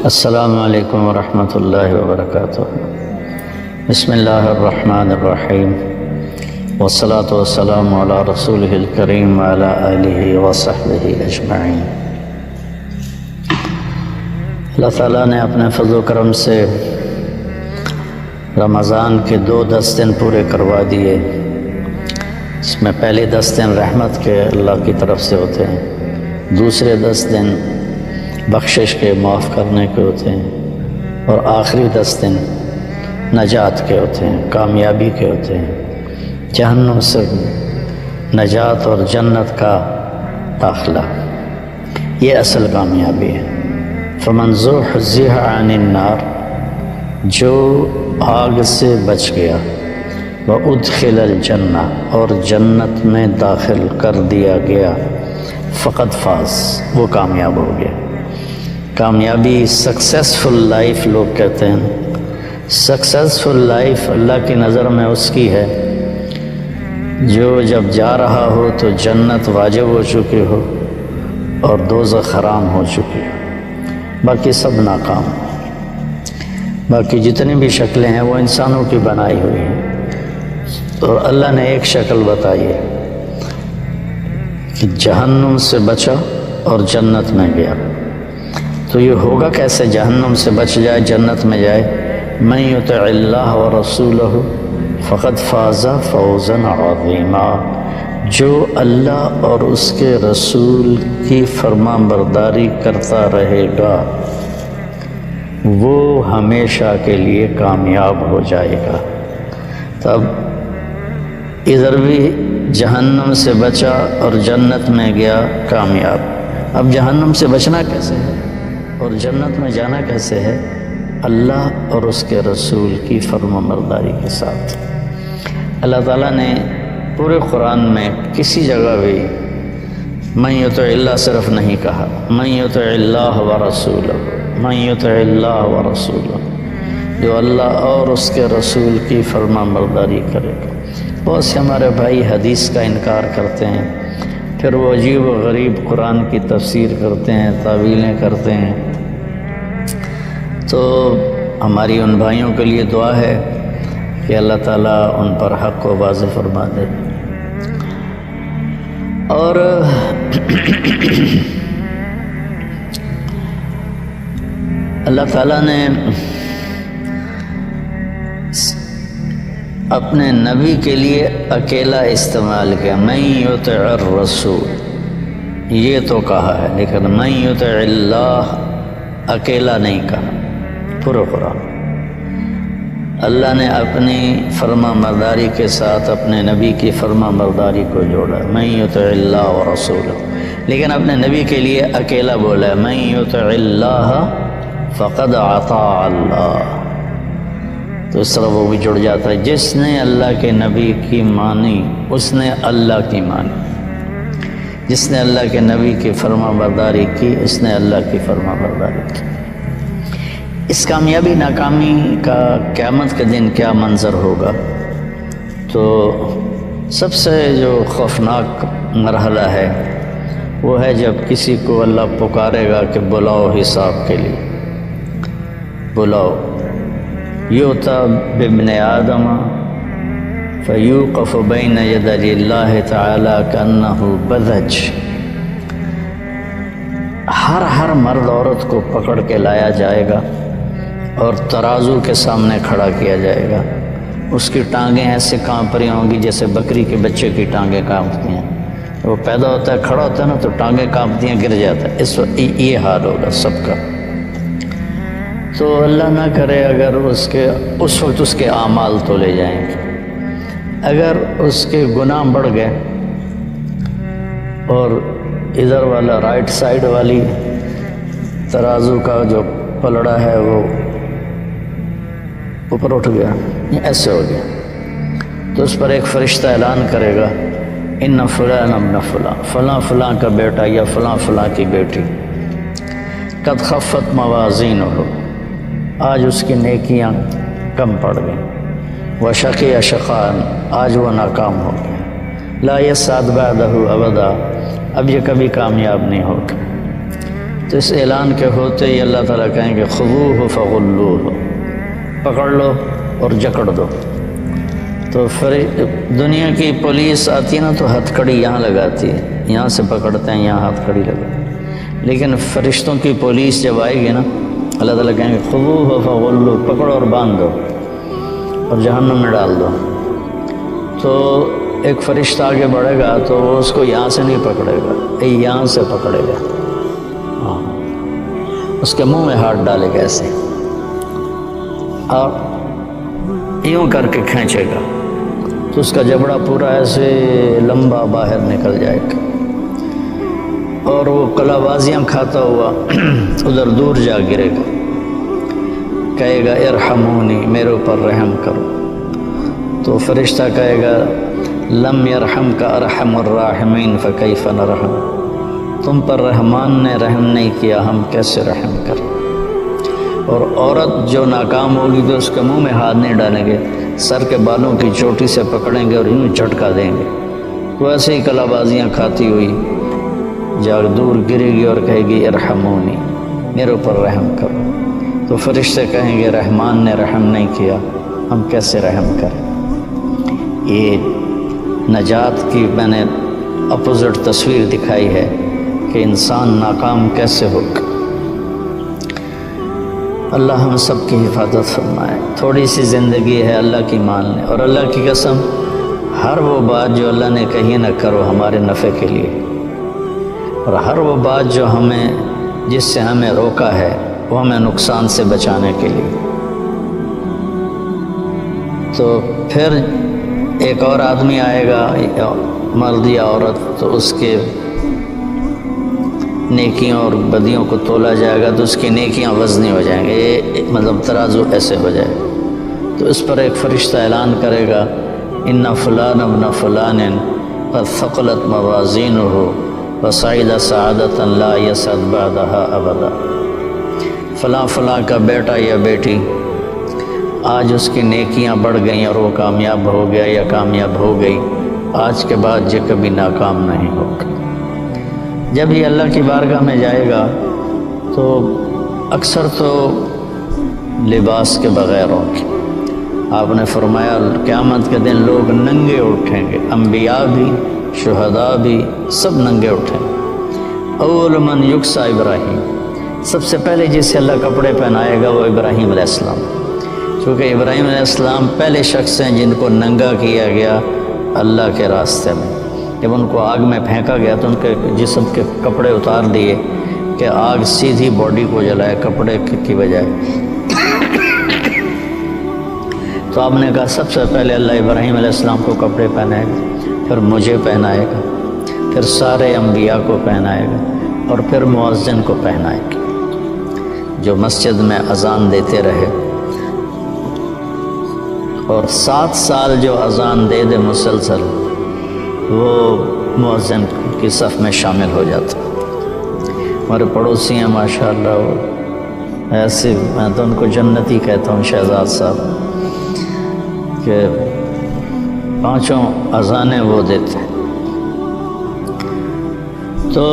السلام علیکم ورحمۃ اللہ وبرکاتہ۔ بسم اللہ الرحمن الرحیم، والصلاة والسلام علی رسولہ الکریم وعلی آلہ وصحبہ اجمعین۔ اللہ تعالیٰ نے اپنے فضل و کرم سے رمضان کے 10 دن پورے کروا دیے۔ اس میں پہلے 10 دن رحمت کے اللہ کی طرف سے ہوتے ہیں، دوسرے 10 دن بخشش کے معاف کرنے کے ہوتے ہیں، اور آخری 10 دن نجات کے ہوتے ہیں، کامیابی کے ہوتے ہیں، جہنم سے نجات اور جنت کا داخلہ، یہ اصل کامیابی ہے۔ فمن زحزح عن النار، جو آگ سے بچ گیا، وادخل الجنہ، اور جنت میں داخل کر دیا گیا، فقد فاز، وہ کامیاب ہو گیا۔ کامیابی سکسیسفل لائف لوگ کہتے ہیں۔ سکسیسفل لائف اللہ کی نظر میں اس کی ہے جو جب جا رہا ہو تو جنت واجب ہو چکی ہو اور دوزخ حرام ہو چکی ہو، باقی سب ناکام۔ باقی جتنی بھی شکلیں ہیں وہ انسانوں کی بنائی ہوئی ہیں، اور اللہ نے ایک شکل بتائی ہے کہ جہنم سے بچا اور جنت میں گیا۔ تو یہ ہوگا کیسے جہنم سے بچ جائے جنت میں جائے؟ من یطع اللہ ورسولہ فقد فاز فوزا عظیما، جو اللہ اور اس کے رسول کی فرمان برداری کرتا رہے گا وہ ہمیشہ کے لیے کامیاب ہو جائے گا۔ تب ادھر بھی جہنم سے بچا اور جنت میں گیا، کامیاب۔ اب جہنم سے بچنا کیسے ہے اور جنت میں جانا کیسے ہے؟ اللہ اور اس کے رسول کی فرمانبرداری کے ساتھ۔ اللہ تعالیٰ نے پورے قرآن میں کسی جگہ بھی من یطع اللہ صرف نہیں کہا، من یطع اللہ ورسولہ، من یطع اللہ ورسولہ، جو اللہ اور اس کے رسول کی فرمانبرداری کرے گا۔ بہت سے ہمارے بھائی حدیث کا انکار کرتے ہیں، پھر وہ عجیب و غریب قرآن کی تفسیر کرتے ہیں، تعویلیں کرتے ہیں۔ تو ہماری ان بھائیوں کے لیے دعا ہے کہ اللہ تعالیٰ ان پر حق کو واضح فرما دے۔ اور اللہ تعالیٰ نے اپنے نبی کے لیے اکیلا استعمال کیا، من یطع الرسول، یہ تو کہا ہے، لیکن من یطع اللہ اکیلا نہیں کہا۔ پورا قرآن اللہ نے اپنی فرمان برداری کے ساتھ اپنے نبی کی فرمان برداری کو جوڑا، من یطع اللہ ورسولہ، لیکن اپنے نبی کے لیے اکیلا بولا، من یطع اللہ فقد اطاع اللہ۔ تو اس طرح وہ بھی جڑ جاتا ہے، جس نے اللہ کے نبی کی مانی اس نے اللہ کی مانی، جس نے اللہ کے نبی کی فرما برداری کی اس نے اللہ کی فرما برداری کی۔ اس کامیابی ناکامی کا قیامت کے دن کیا منظر ہوگا؟ تو سب سے جو خوفناک مرحلہ ہے وہ ہے جب کسی کو اللہ پکارے گا کہ بلاؤ حساب کے لیے، بلاؤ، یؤتی بابن آدم فیوقف بین یدی اللہ تعالی کأنہ بذج۔ ہر مرد عورت کو پکڑ کے لایا جائے گا اور ترازو کے سامنے کھڑا کیا جائے گا، اس کی ٹانگیں ایسے کانپ رہی ہوں گی جیسے بکری کے بچے کی ٹانگیں کانپتی ہیں۔ وہ پیدا ہوتا ہے، کھڑا ہوتا ہے نا تو ٹانگیں کانپتی ہیں، گر جاتا ہے۔ اس وقت یہ حال ہوگا سب کا۔ تو اللہ نہ کرے اگر اس وقت اس کے اعمال تولے جائیں گے، اگر اس کے گناہ بڑھ گئے اور ادھر والا رائٹ سائڈ والی ترازو کا جو پلڑا ہے وہ اوپر اٹھ گیا، ایسے ہو گیا، تو اس پر ایک فرشتہ اعلان کرے گا، ان فلان ابن فلاں، فلاں فلاں کا بیٹا یا فلاں فلاں کی بیٹی، قد خفت موازینہ، آج اس کی نیکیاں کم پڑ گئیں، وشقی شقاء، آج وہ ناکام ہو گیا، لا یسعد بعدہ ابدا، اب یہ کبھی کامیاب نہیں ہوگا۔ تو اس اعلان کے ہوتے ہی اللہ تعالیٰ کہیں گے خذوہ فغلوہ، پکڑ لو اور جکڑ دو۔ تو دنیا کی پولیس آتی ہے نا تو ہتھ کڑی یہاں لگاتی ہے، یہاں سے پکڑتے ہیں، یہاں ہتھ کڑی لگاتے ہیں، لیکن فرشتوں کی پولیس جب آئے گی نا اللہ تعالیٰ کہیں گے خذوہ فغلوہ، پکڑو اور باندھ دو اور جہنم میں ڈال دو۔ تو ایک فرشتہ آگے بڑھے گا تو وہ اس کو یہاں سے نہیں پکڑے گا، یہاں سے پکڑے گا، ہاں، اس کے منہ میں ہاتھ ڈالے گا ایسے اور یوں کر کے کھینچے گا تو اس کا جبڑا پورا ایسے لمبا باہر نکل جائے گا اور وہ کلا بازیاں کھاتا ہوا ادھر دور جا گرے گا، کہے گا ارحمونی، میرے اوپر رحم کرو۔ تو فرشتہ کہے گا لم یرحم کا ارحم الراحمین فکیف نرحم، تم پر رحمان نے رحم نہیں کیا، ہم کیسے رحم کریں۔ اور عورت جو ناکام ہوگی تو اس کے منہ میں ہاتھ نہیں ڈالیں گے، سر کے بالوں کی چوٹی سے پکڑیں گے اور یوں جھٹکا دیں گے، تو ایسے ہی کلا بازیاں کھاتی ہوئی جا دور گرے گی اور کہے گی ارحمونی، میرے اوپر رحم کرو۔ تو فرشتے کہیں گے رحمان نے رحم نہیں کیا، ہم کیسے رحم کریں۔ یہ نجات کی میں نے اپوزٹ تصویر دکھائی ہے کہ انسان ناکام کیسے ہوگا۔ اللہ ہم سب کی حفاظت فرمائے۔ تھوڑی سی زندگی ہے، اللہ کی مان لیں، اور اللہ کی قسم ہر وہ بات جو اللہ نے کہی نہ کرو ہمارے نفع کے لیے، اور ہر وہ بات جو جس سے ہمیں روکا ہے وہ ہمیں نقصان سے بچانے کے لیے۔ تو پھر ایک اور آدمی آئے گا، مرد یا عورت، تو اس کے نیکیوں اور بدیوں کو تولا جائے گا تو اس کی نیکیاں وزنی ہو جائیں گے، یہ مطلب ترازو ایسے ہو جائے گا۔ تو اس پر ایک فرشتہ اعلان کرے گا ان فلان ابن فلان قد ثقلت موازینہ وصعد سعادۃ لا یسعد بعدها ابدا، فلاں فلاں کا بیٹا یا بیٹی آج اس کی نیکیاں بڑھ گئیں اور وہ کامیاب ہو گیا یا کامیاب ہو گئی، آج کے بعد یہ کبھی ناکام نہیں ہوگا۔ جب یہ اللہ کی بارگاہ میں جائے گا تو اکثر تو لباس کے بغیر ہوں گے۔ آپ نے فرمایا قیامت کے دن لوگ ننگے اٹھیں گے، انبیاء بھی، شہداء بھی، سب ننگے اٹھیں گے۔ اول من یکسا ابراہیم، سب سے پہلے جسے اللہ کپڑے پہنائے گا وہ ابراہیم علیہ السلام، چونکہ ابراہیم علیہ السلام پہلے شخص ہیں جن کو ننگا کیا گیا اللہ کے راستے میں۔ جب ان کو آگ میں پھینکا گیا تو ان کے جسم کے کپڑے اتار دیے کہ آگ سیدھی باڈی کو جلائے کپڑے کی بجائے۔ تو آپ نے کہا سب سے پہلے اللہ ابراہیم علیہ السلام کو کپڑے پہنائے گا، پھر مجھے پہنائے گا، پھر سارے انبیاء کو پہنائے گا، اور پھر مؤذن کو پہنائے گا جو مسجد میں اذان دیتے رہے، اور 7 سال جو اذان دے دے مسلسل وہ مؤذن کی صف میں شامل ہو جاتا۔ ہمارے پڑوسی ہیں ماشاءاللہ، وہ ایسے، میں تو ان کو جنتی کہتا ہوں، شہزاد صاحب، کہ 5 اذانیں وہ دیتے ہیں۔ تو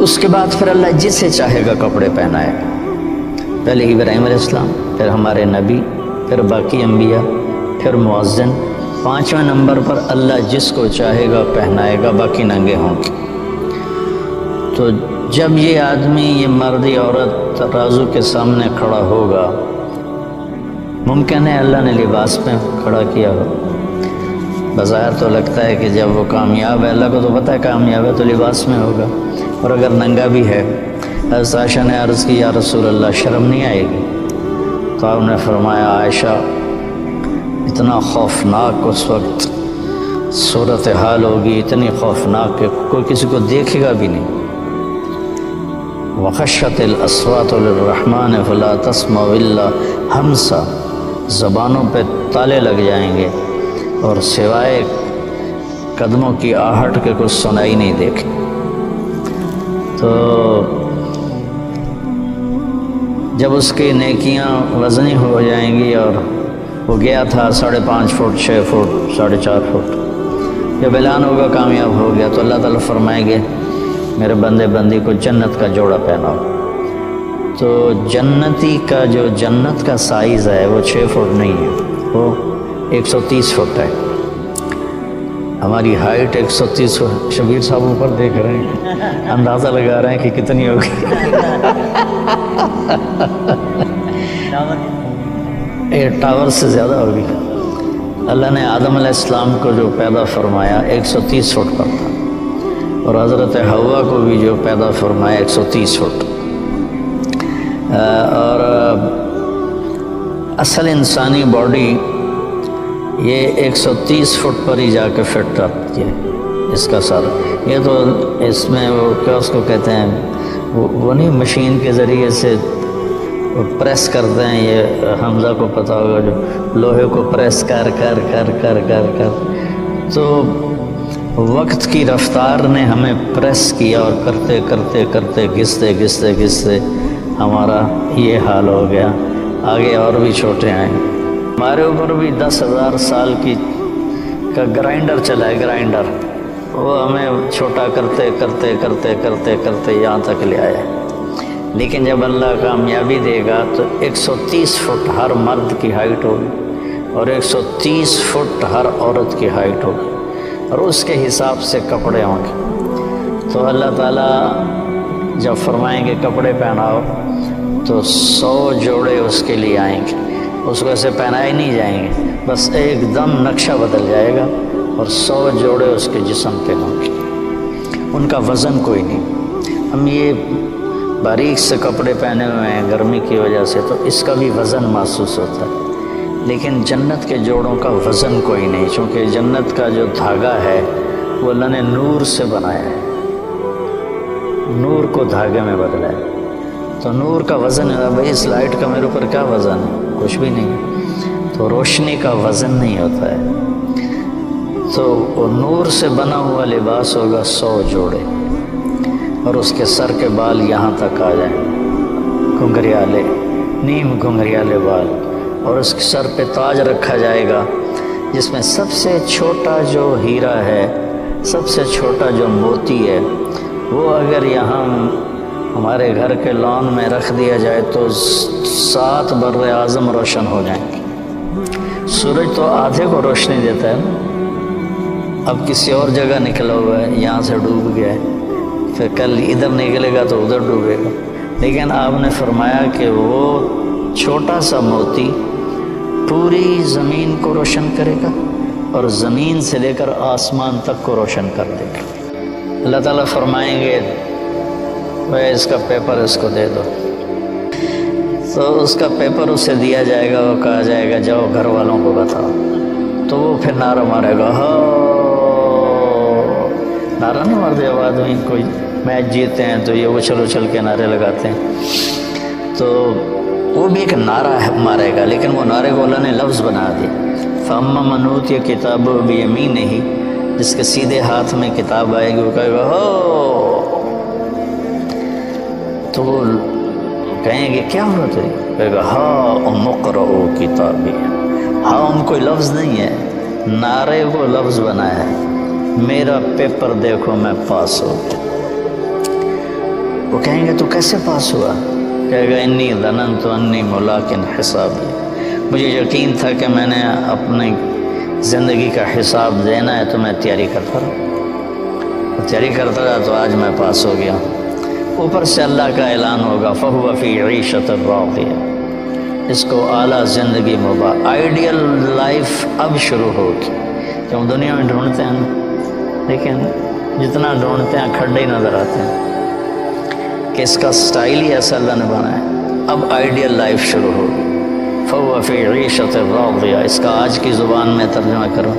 اس کے بعد پھر اللہ جسے چاہے گا کپڑے پہنائے گا، پہلے ابراہیم علیہ السلام، پھر ہمارے نبی، پھر باقی انبیاء، پھر مؤذن، 5ویں نمبر پر اللہ جس کو چاہے گا پہنائے گا، باقی ننگے ہوں گے۔ تو جب یہ آدمی، یہ مرد یا عورت ترازو کے سامنے کھڑا ہوگا، ممکن ہے اللہ نے لباس میں کھڑا کیا ہو، بظاہر تو لگتا ہے کہ جب وہ کامیاب ہے، اللہ کو تو پتہ ہے کامیاب ہے تو لباس میں ہوگا، اور اگر ننگا بھی ہے، حضرت عائشہ نے عرض کی یا رسول اللہ شرم نہیں آئے گی؟ تو آپ نے فرمایا عائشہ اتنا خوفناک اس وقت صورتحال ہوگی، اتنی خوفناک کہ کوئی کسی کو دیکھے گا بھی نہیں۔ وَخَشَّتِ الْأَصْوَاتُ لِلرَّحْمَنِ فَلَا تَسْمَعُ إِلَّا ہمسا، زبانوں پہ تالے لگ جائیں گے اور سوائے قدموں کی آہٹ کے کچھ سنائی نہیں دیکھے۔ تو جب اس کی نیکیاں وزنی ہو جائیں گی، اور وہ گیا تھا 5.5 فٹ، 6 فٹ، 4.5 فٹ، جب اعلان ہوگا کامیاب ہو گیا تو اللہ تعالیٰ فرمائیں گے میرے بندے بندی کو جنت کا جوڑا پہناؤ. تو جنتی کا جو جنت کا سائز ہے وہ 6 فٹ نہیں ہے، وہ 130 فٹ ہے. ہماری ہائٹ 130 فٹ. شبیر صاحب اوپر دیکھ رہے ہیں، اندازہ لگا رہے ہیں کہ کتنی ہوگی. یہ ٹاور سے زیادہ ہوگی. اللہ نے آدم علیہ السلام کو جو پیدا فرمایا 130 فٹ پر تھا، اور حضرت حوا کو بھی جو پیدا فرمایا 130 فٹ. اور اصل انسانی باڈی یہ 130 فٹ پر ہی جا کے فٹ رہتی ہے. اس کا سر یہ تو اس میں وہ کیا اس کو کہتے ہیں، وہ نہیں مشین کے ذریعے سے پریس کرتے ہیں. یہ حمزہ کو پتہ ہوگا، جو لوہے کو پریس کر کر کر کر کر کر تو وقت کی رفتار نے ہمیں پریس کیا، اور کرتے کرتے کرتے گھستے گھستے گھستے ہمارا یہ حال ہو گیا. آگے اور بھی چھوٹے آئیں. ہمارے اوپر بھی 10,000 سال کا گرائنڈر چلا ہے. گرائنڈر وہ ہمیں چھوٹا کرتے کرتے کرتے کرتے کرتے یہاں تک لے آیا. لیکن جب اللہ کامیابی دے گا تو 130 فٹ ہر مرد کی ہائٹ ہوگی، اور 130 فٹ ہر عورت کی ہائٹ ہوگی، اور اس کے حساب سے کپڑے ہوں گے. تو اللہ تعالیٰ جب فرمائیں گے کپڑے پہناؤ تو 100 جوڑے اس کے لیے آئیں گے. اس کو ایسے پہنائے نہیں جائیں گے، بس ایک دم نقشہ بدل جائے گا، اور 100 جوڑے اس کے جسم پہ ہوں گے. ان کا وزن کوئی نہیں. ہم یہ باریک سے کپڑے پہنے ہوئے ہیں گرمی کی وجہ سے، تو اس کا بھی وزن محسوس ہوتا ہے. لیکن جنت کے جوڑوں کا وزن کوئی نہیں، چونکہ جنت کا جو دھاگا ہے وہ اللہ نے نور سے بنایا ہے. نور کو دھاگے میں بدلا ہے. تو نور کا وزن ہے. بھائی اس لائٹ کا میرے اوپر کیا وزن ہے؟ کچھ بھی نہیں. تو روشنی کا وزن نہیں ہوتا ہے. تو وہ نور سے بنا ہوا لباس ہوگا 100 جوڑے، اور اس کے سر کے بال یہاں تک آ جائیں، گھنگریالے، نیم گھنگریالے بال. اور اس کے سر پہ تاج رکھا جائے گا جس میں سب سے چھوٹا جو ہیرا ہے، سب سے چھوٹا جو موتی ہے، وہ اگر یہاں ہمارے گھر کے لان میں رکھ دیا جائے تو 7 بر اعظم روشن ہو جائیں گے. سورج تو آدھے کو روشنی دیتا ہے نا. اب کسی اور جگہ نکلا ہوا ہے، یہاں سے ڈوب گیا ہے، پھر کل ادھر نکلے گا تو ادھر ڈوبے گا. لیکن آپ نے فرمایا کہ وہ چھوٹا سا موتی پوری زمین کو روشن کرے گا، اور زمین سے لے کر آسمان تک کو روشن کر دے گا. اللہ تعالیٰ فرمائیں گے وہ اس کا پیپر اس کو دے دو. تو اس کا پیپر اسے دیا جائے گا. وہ کہا جائے گا جاؤ گھر والوں کو بتاؤ. تو وہ پھر نعرہ مارے گا. نعرہ نہیں مارتے اب آدمی کوئی میچ جیتے ہیں تو یہ اچھل اچھل کے نعرے لگاتے ہیں. تو وہ بھی ایک نعرہ مارے گا، لیکن وہ نعرے کو اللہ نے لفظ بنا دیا. فَأَمَّا مَنْ أُوتِيَ كِتَابَهُ بِيَمِينِهِ، جس کے سیدھے ہاتھ میں کتاب آئے گی وہ کہے گا ہو. تو وہ کہیں گے کیا ہو رہا ہے؟ کہے گا ہاں اقرؤوا کتابیہ. ہاں کوئی لفظ نہیں ہے، نعرے کو لفظ بنایا ہے. میرا پیپر دیکھو میں پاس ہو گیا. وہ کہیں گے تو کیسے پاس ہوا؟ کہے گا انی ظننت انی ملاق حسابی، مجھے یقین تھا کہ میں نے اپنی زندگی کا حساب دینا ہے، تو میں تیاری کرتا رہا تو آج میں پاس ہو گیا. اوپر سے اللہ کا اعلان ہوگا فَهُوَ فِي عِيشَةٍ رَاضِيَةٍ، اس کو اعلیٰ زندگی مبارک، آئیڈیل لائف اب شروع ہوگی. کہ ہم دنیا میں ڈھونڈتے ہیں، لیکن جتنا ڈھونڈتے ہیں کھڈے ہی نظر آتے ہیں کہ اس کا سٹائل ہی ایسا اللہ نے بنایا ہے. اب آئیڈیل لائف شروع ہوگی. فَهُوَ فِي عِيشَةٍ رَاضِيَةٍ، اس کا آج کی زبان میں ترجمہ کروں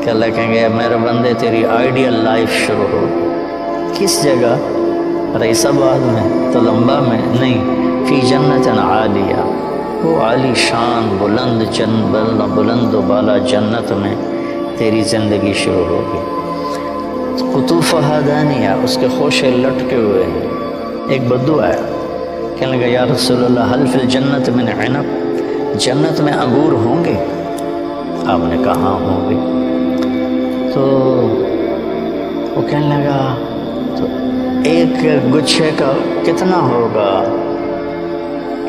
کہ اللہ کہیں گے میرے بندے تیری آئیڈیل لائف شروع ہوگی. کس جگہ؟ رئیس آباد میں، تلمبا میں نہیں، فی جنت عالیہ، وہ عالی شان بلند و بالا جنت میں تیری زندگی شروع ہوگی. قطوفہا دانیہ، اس کے خوشے لٹکے ہوئے ہیں. ایک بدو آیا کہنے لگا یا رسول اللہ حل فی الجنت من عنب، جنت میں انگور ہوں گے؟ آپ نے کہا ہاں ہوں گے. تو وہ کہنے لگا تو ایک گچھے کا کتنا ہوگا،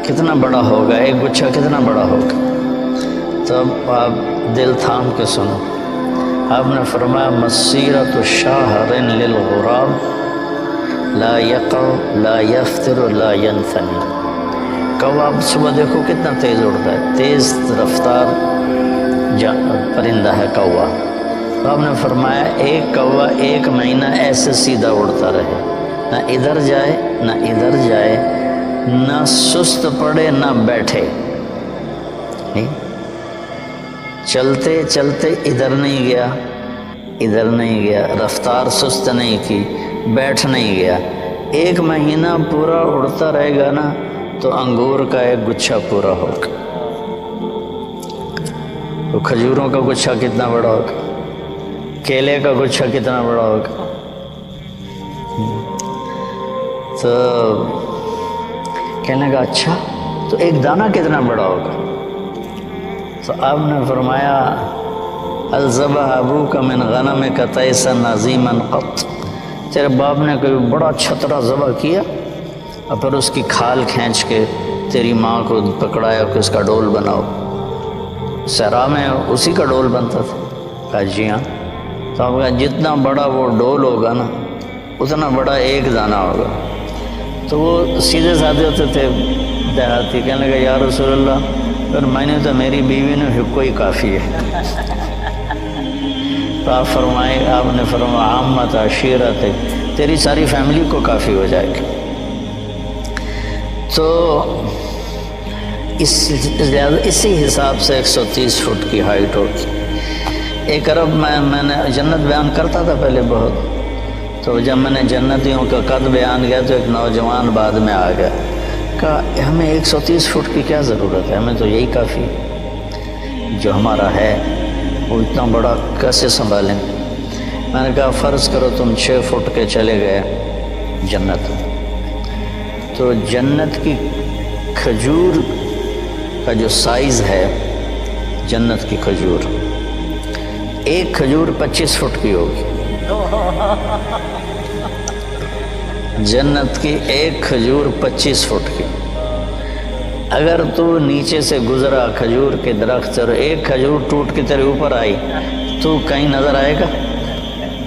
کتنا بڑا ہوگا، ایک گچھا کتنا بڑا ہوگا؟ تب آپ دل تھام کے سنو، آپ نے فرمایا مسیرۃ شہر للغراب لا یقع لا یفتر لا ینثنی۔ کوا آپ صبح دیکھو کتنا تیز اڑتا ہے، تیز رفتار پرندہ ہے کوا۔ تو آپ نے فرمایا ایک کوا 1 مہینہ ایسے سیدھا اڑتا رہے، نہ ادھر جائے نہ ادھر جائے، نہ سست پڑے نہ بیٹھے، چلتے چلتے ادھر نہیں گیا ادھر نہیں گیا، رفتار سست نہیں کی، بیٹھ نہیں گیا، 1 مہینہ پورا اڑتا رہے گا نا تو انگور کا ایک گچھا پورا ہوگا۔ تو کھجوروں کا گچھا کتنا بڑا ہوگا، کیلے کا گچھا کتنا بڑا ہوگا۔ تو کہنے کا اچھا تو ایک دانہ کتنا بڑا ہوگا؟ تو آپ نے فرمایا الذبح ابوک من غنمک تیسا عظیما قط، تیرے باپ نے کوئی بڑا چھترا ذبح کیا اور پھر اس کی کھال کھینچ کے تیری ماں کو پکڑایا کہ اس کا ڈول بناؤ، صحرا میں اسی کا ڈول بنتا تھا۔ کہا جی ہاں۔ تو آپ کہا جتنا بڑا وہ ڈول ہوگا نا اتنا بڑا ایک دانہ ہوگا۔ تو وہ سیدھے سادھے ہوتے تھے دیہاتی، کہنے لگا یا رسول اللہ پھر میں نے تو میری بیوی نے حقوق ہی کافی ہے۔ تو آپ نے فرمایا عامت عشیرت، تیری ساری فیملی کو کافی ہو جائے گی۔ تو اسی حساب سے 130 فٹ کی ہائٹ ہوگی۔ ایک عرب میں نے جنت بیان کرتا تھا پہلے بہت، تو جب میں نے جنتیوں کا قد بیان کیا تو ایک نوجوان بعد میں آ گیا، کہا ہمیں 130 فٹ کی کیا ضرورت ہے، ہمیں تو یہی کافی ہے، جو ہمارا ہے وہ اتنا بڑا کیسے سنبھالیں۔ میں نے کہا فرض کرو تم 6 فٹ کے چلے گئے جنت، تو جنت کی کھجور کا جو سائز ہے، جنت کی کھجور، ایک کھجور 25 فٹ کی ہوگی، جنت کی ایک کھجور 25 فٹ کی۔ اگر تو نیچے سے گزرا کھجور کے درخت اور ایک کھجور ٹوٹ کے تیرے اوپر آئی تو کہیں نظر آئے گا؟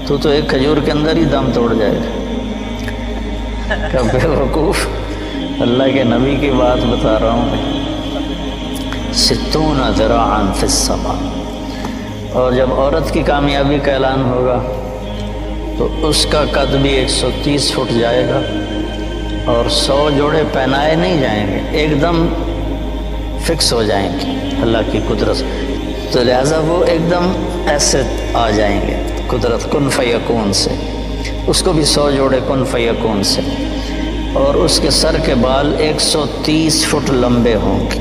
تو ایک کھجور کے اندر ہی دم توڑ جائے گا۔ کہ بے وقوف، اللہ کے نبی کی بات بتا رہا ہوں، 60 ذراعا فی السماء۔ اور جب عورت کی کامیابی کا اعلان ہوگا تو اس کا قد بھی 130 فٹ جائے گا، اور 100 جوڑے پہنائے نہیں جائیں گے، ایک دم فکس ہو جائیں گے اللہ کی قدرت، تو لہٰذا وہ ایک دم ایسے آ جائیں گے قدرت کن فیکون سے، اس کو بھی 100 جوڑے کن فیکون سے، اور اس کے سر کے بال 130 فٹ لمبے ہوں گے،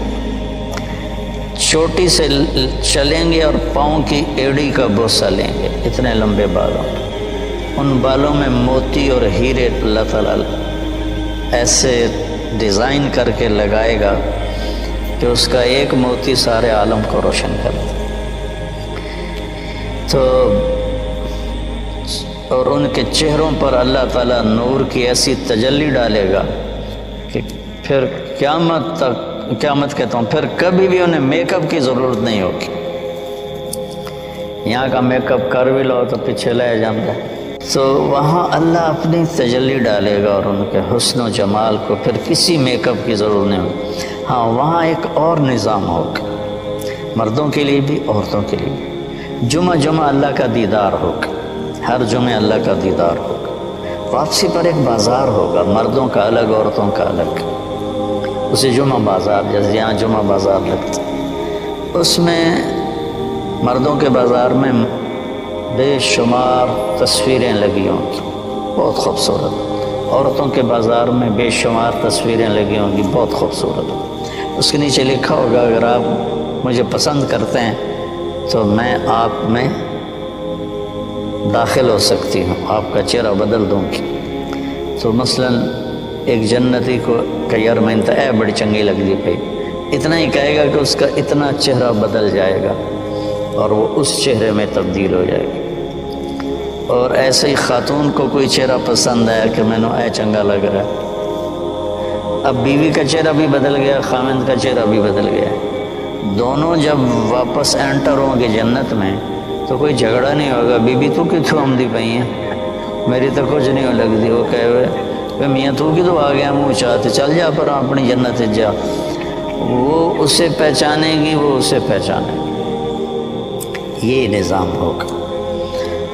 چوٹی سے چلیں گے اور پاؤں کی ایڑی کا بوسہ لیں گے، اتنے لمبے بال ہوں گے۔ ان بالوں میں موتی اور ہیرے اللہ تعالیٰ ایسے ڈیزائن کر کے لگائے گا کہ اس کا ایک موتی سارے عالم کو روشن کر دے۔ تو اور ان کے چہروں پر اللہ تعالیٰ نور کی ایسی تجلی ڈالے گا کہ پھر قیامت کہتا ہوں پھر کبھی بھی انہیں میک اپ کی ضرورت نہیں ہوگی۔ یہاں کا میک اپ کر بھی لو تو پیچھے لے جانا ہے، تو وہاں اللہ اپنی تجلی ڈالے گا اور ان کے حسن و جمال کو پھر کسی میک اپ کی ضرورت نہیں ہوگی۔ ہاں وہاں ایک اور نظام ہوگا، مردوں کے لیے بھی عورتوں کے لیے بھی، جمعہ اللہ کا دیدار ہوگا، ہر جمعے اللہ کا دیدار ہوگا۔ واپسی پر ایک بازار ہوگا، مردوں کا الگ عورتوں کا الگ، اسے جمعہ بازار، جیسے یہاں جمعہ بازار لگتا ہے، اس میں مردوں کے بازار میں بے شمار تصویریں لگی ہوں گی بہت خوبصورت، عورتوں کے بازار میں بے شمار تصویریں لگی ہوں گی بہت خوبصورت، اس کے نیچے لکھا ہوگا اگر آپ مجھے پسند کرتے ہیں تو میں آپ میں داخل ہو سکتی ہوں، آپ کا چہرہ بدل دوں گی۔ تو مثلاً ایک جنتی کو کہ یار میں اے بڑی چنگی لگ دی پئی، اتنا ہی کہے گا کہ اس کا اتنا چہرہ بدل جائے گا اور وہ اس چہرے میں تبدیل ہو جائے گا۔ اور ایسے ہی خاتون کو کوئی چہرہ پسند آیا کہ میں نے اے چنگا لگ رہا ہے، اب بیوی کا چہرہ بھی بدل گیا، خامند کا چہرہ بھی بدل گیا، دونوں جب واپس انٹر ہوں گے جنت میں تو کوئی جھگڑا نہیں ہوگا، بی بی تو کتوں آمدی پئی ہیں، میری تو کچھ نہیں ہو لگتی، وہ کہے ہوئے میاں تو کی تو آ گیا منہ چاہتے، چل جا پر اپنی جنت جا، وہ اسے پہچانے گی، وہ اسے پہچانے گی، یہ نظام ہوگا۔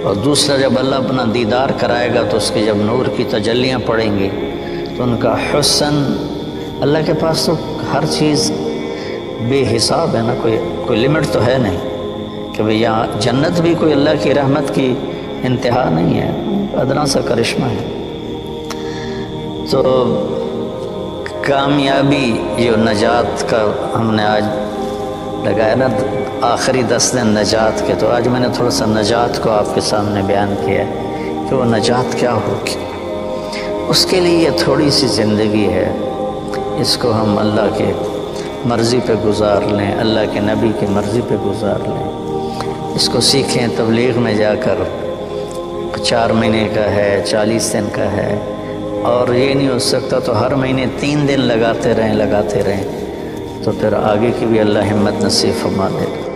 اور دوسرا جب اللہ اپنا دیدار کرائے گا تو اس کے جب نور کی تجلیاں پڑیں گی تو ان کا حسن، اللہ کے پاس تو ہر چیز بے حساب ہے نا، کوئی لمٹ تو ہے نہیں کہ بھئی یہاں جنت بھی کوئی اللہ کی رحمت کی انتہا نہیں ہے، ادنا سا کرشمہ ہے۔ تو کامیابی جو نجات کا ہم نے آج لگایا نا، آخری 10 دن نجات کے، تو آج میں نے تھوڑا سا نجات کو آپ کے سامنے بیان کیا ہے کہ وہ نجات کیا ہوگی۔ اس کے لیے یہ تھوڑی سی زندگی ہے، اس کو ہم اللہ کے مرضی پہ گزار لیں، اللہ کے نبی کی مرضی پہ گزار لیں، اس کو سیکھیں۔ تبلیغ میں جا کر 4 مہینے کا ہے، 40 دن کا ہے، اور یہ نہیں ہو سکتا تو ہر مہینے 3 دن لگاتے رہیں تو پھر آگے کی بھی اللہ ہمت نصیب فرما دے گا۔